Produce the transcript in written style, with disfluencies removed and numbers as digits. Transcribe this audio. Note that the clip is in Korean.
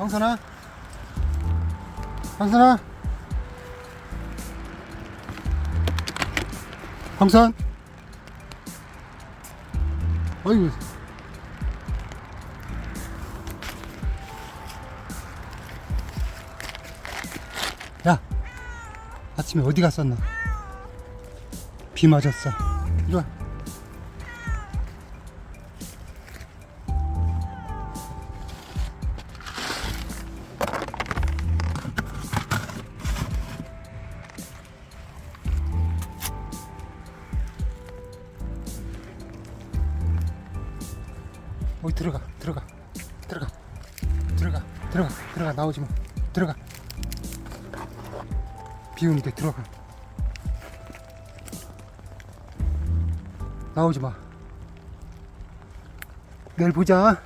황선아? 황선아? 황선? 어이구. 야, 아침에 어디 갔었나? 비 맞았어. 이리 와. 들어가, 들어가, 들어가, 들어가, 들어가, 들어가, 나오지 마. 들어가. 비 오는데 들어가. 나오지 마. 내일 보자.